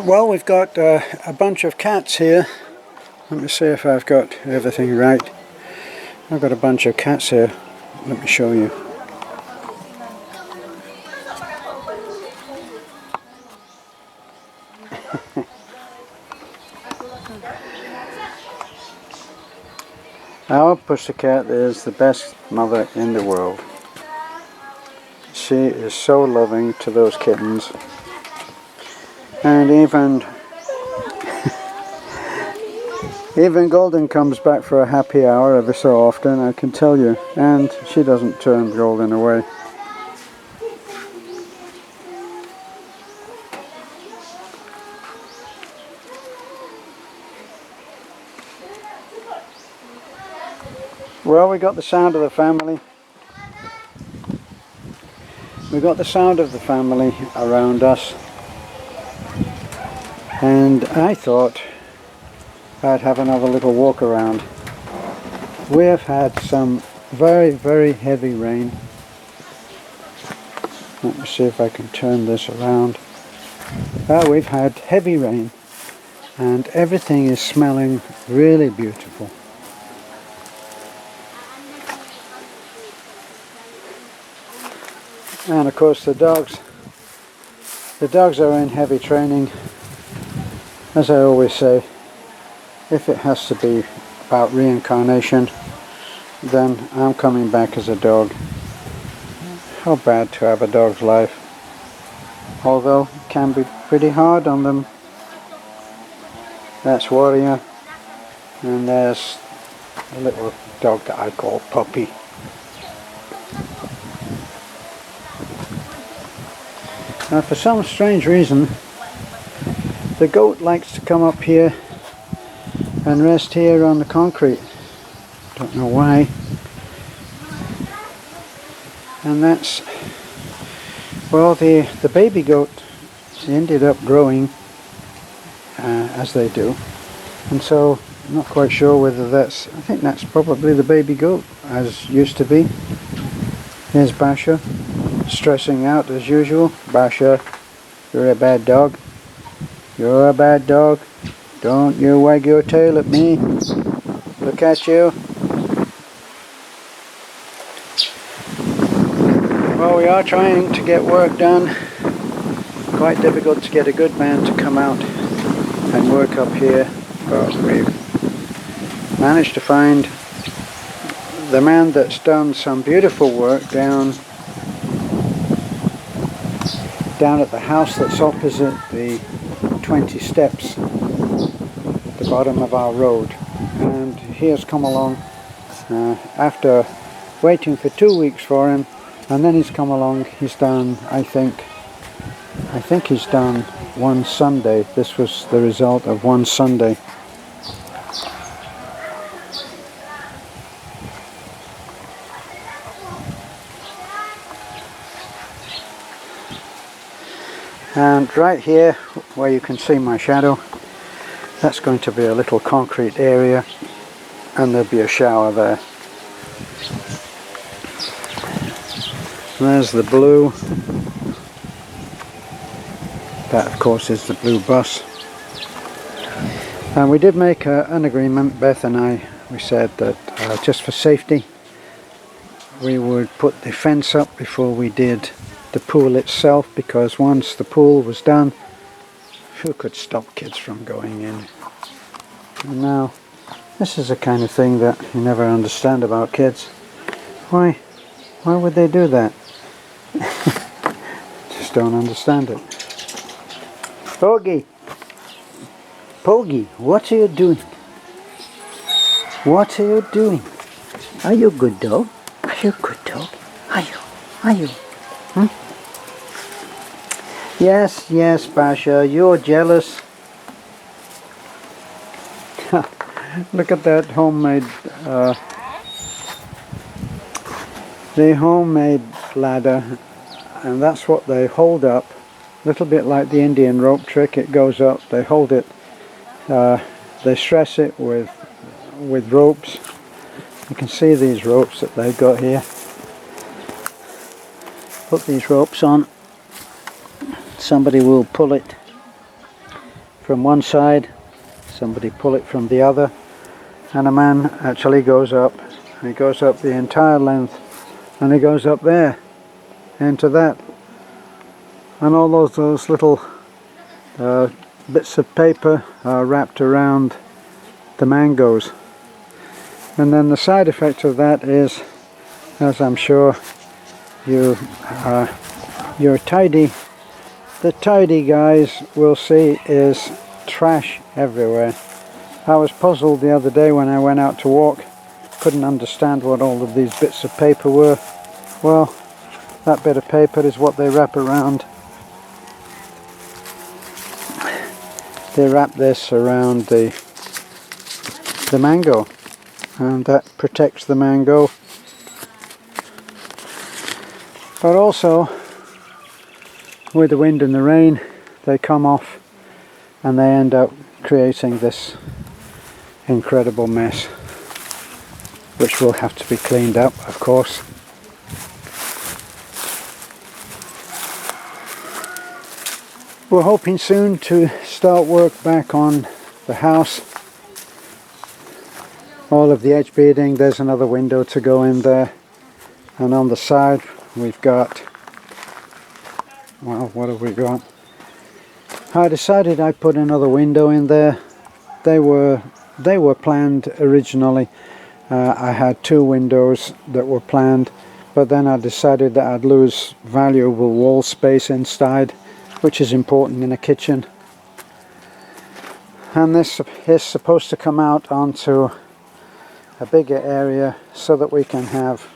Well, we've got a bunch of cats here. Let me see if I've got everything right. I've got a bunch of cats here. Let me show you. Our pussycat is the best mother in the world. She is so loving to those kittens. And even Golden comes back for a happy hour every so often, I can tell you. And she doesn't turn Golden away. Well, we got the sound of the family. We got the sound of the family around us. And I thought I'd have another little walk around. We have had some very, very heavy rain. Let me see if I can turn this around. We've had heavy rain and everything is smelling really beautiful. And of course the dogs are in heavy training. As I always say, if it has to be about reincarnation, then I'm coming back as a dog. How bad to have a dog's life. Although it can be pretty hard on them. That's Warrior, and there's a little dog that I call Puppy. Now, for some strange reason, the goat likes to come up here and rest here on the concrete. Don't know why. And that's, well, the baby goat ended up growing as they do. And so, I'm not quite sure whether that's, I think that's probably the baby goat, as used to be. Here's Basha, stressing out as usual. Basha, you're a bad dog. You're a bad dog. Don't you wag your tail at me. Look at you. Well, we are trying to get work done. Quite difficult to get a good man to come out and work up here, but we've managed to find the man that's done some beautiful work down at the house that's opposite the 20 steps at the bottom of our road. And he has come along after waiting for 2 weeks for him, and then he's come along. He's done, I think he's done one Sunday. This was the result of one Sunday. And right here, where you can see my shadow, that's going to be a little concrete area, and there'll be a shower there. There's the blue. That, of course, is the blue bus. And we did make an agreement, Beth and I. We said that just for safety, we would put the fence up before we did the pool itself, because once the pool was done, who could stop kids from going in? And now, this is the kind of thing that you never understand about kids. Why would they do that? Just don't understand it. Poggy, what are you doing? What are you doing? Are you a good dog? Are you a good dog? Are you? Yes, Basha, you're jealous. Look at that homemade, the homemade ladder, and that's what they hold up. A little bit like the Indian rope trick. It goes up, they hold it, they stress it with ropes. You can see these ropes that they've got here. Put these ropes on, somebody will pull it from one side, somebody pull it from the other, and a man actually goes up. He goes up the entire length, and he goes up there into that, and all those little bits of paper are wrapped around the mangoes. And then the side effect of that is, as I'm sure you're the tidy guys will see, is trash everywhere. I was puzzled the other day when I went out to walk, couldn't understand what all of these bits of paper were. Well, that bit of paper is what they wrap around. They wrap this around the mango, and that protects the mango. But also, with the wind and the rain, they come off and they end up creating this incredible mess, which will have to be cleaned up, of course. We're hoping soon to start work back on the house. All of the edge beading, there's another window to go in there, and on the side we've got, well, what have we got? I decided I'd put another window in there. They were planned originally. I had 2 windows that were planned, but then I decided that I'd lose valuable wall space inside, which is important in a kitchen. And this is supposed to come out onto a bigger area so that we can have,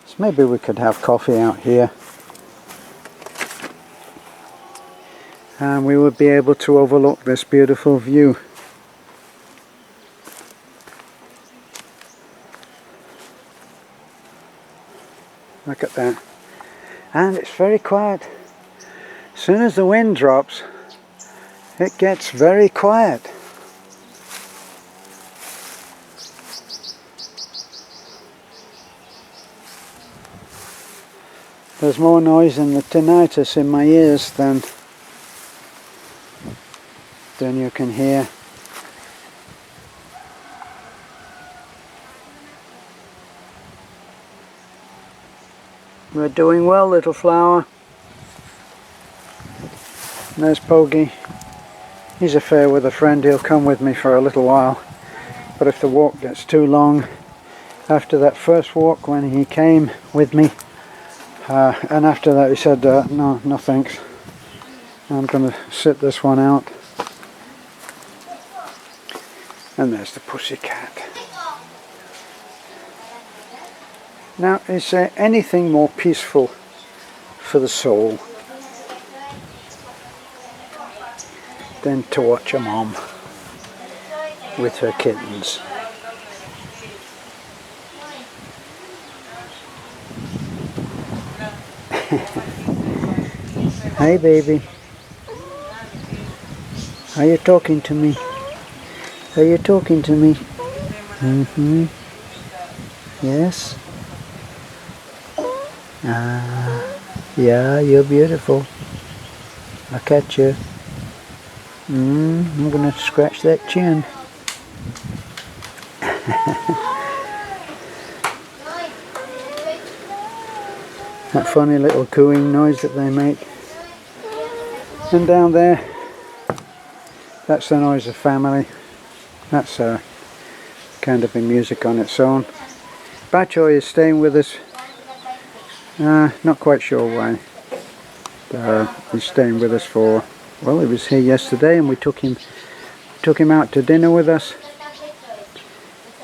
so maybe we could have coffee out here, and we would be able to overlook this beautiful view. Look at that. And it's very quiet. As soon as the wind drops, it gets very quiet. There's more noise in the tinnitus in my ears than you can hear. We're doing well, little flower. And there's Pogie. He's a fair weather friend. He'll come with me for a little while. But if the walk gets too long, after that first walk when he came with me, and after that he said, no thanks. I'm going to sit this one out. And there's the pussycat. Now, is there anything more peaceful for the soul than to watch a mom with her kittens? Hi baby, are you talking to me? Are you talking to me? Mm-hmm. Yes? Yeah, you're beautiful. I'll catch you. I'm gonna scratch that chin. That funny little cooing noise that they make. And down there, that's the noise of family. That's kind of a music on its own. Bachoy is staying with us. Not quite sure why. He's staying with us for, well, he was here yesterday and we took him out to dinner with us,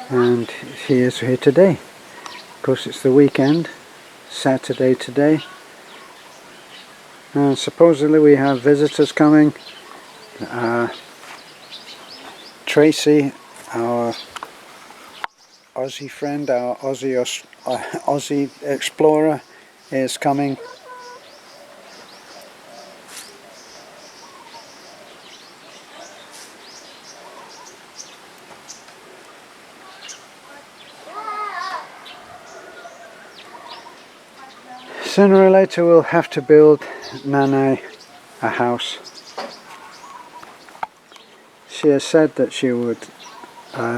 and he is here today. Of course, it's the weekend, Saturday today, and supposedly we have visitors coming. Tracy, our Aussie friend, our Aussie explorer, is coming. Sooner or later we'll have to build Nanai a house. She has said that she would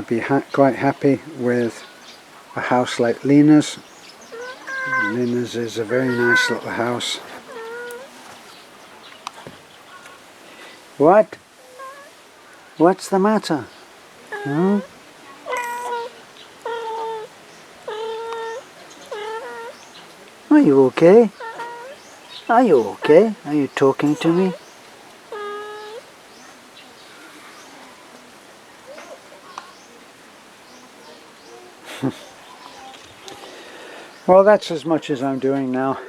be quite happy with a house like Lena's. Lena's is a very nice little house. What? What's the matter? Hmm? Are you okay? Are you okay? Are you talking to me? Well, that's as much as I'm doing now.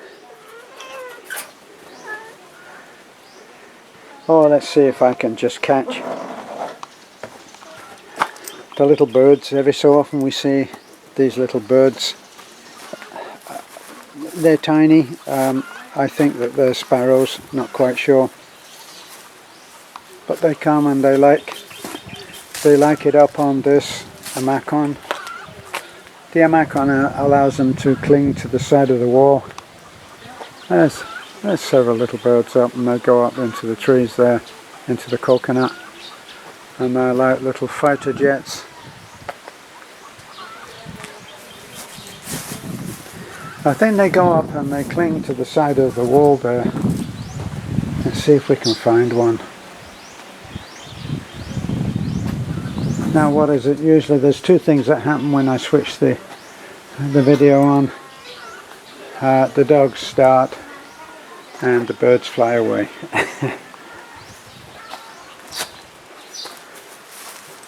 Oh, let's see if I can just catch the little birds. Every so often we see these little birds. They're tiny. I think that they're sparrows, not quite sure. But they come and they like it up on this amacon. The amacon allows them to cling to the side of the wall. There's several little birds up, and they go up into the trees there, into the coconut. And they're like little fighter jets. I think they go up and they cling to the side of the wall there. Let's see if we can find one. Now what is it? Usually there's two things that happen when I switch the video on. The dogs start and the birds fly away.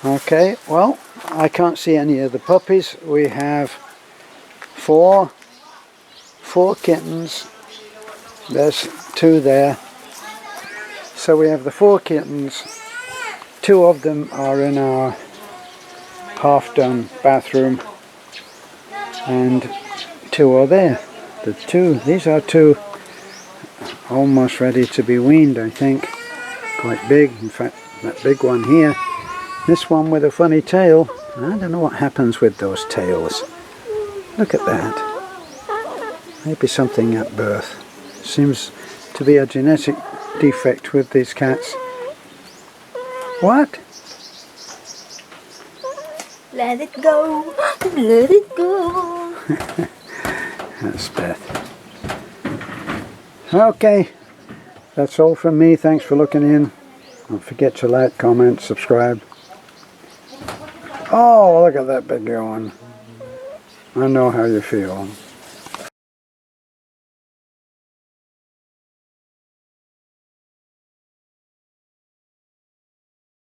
Okay, well, I can't see any of the puppies. We have four kittens. There's two there. So we have the four kittens. Two of them are in our half-done bathroom, and two are there. These are two almost ready to be weaned, I think. Quite big. In fact, that big one here. This one with a funny tail. I don't know what happens with those tails. Look at that. Maybe something at birth. Seems to be a genetic defect with these cats. What? Let it go. Let it go. That's Beth. Okay. That's all from me. Thanks for looking in. Don't forget to like, comment, subscribe. Oh, look at that big one. I know how you feel.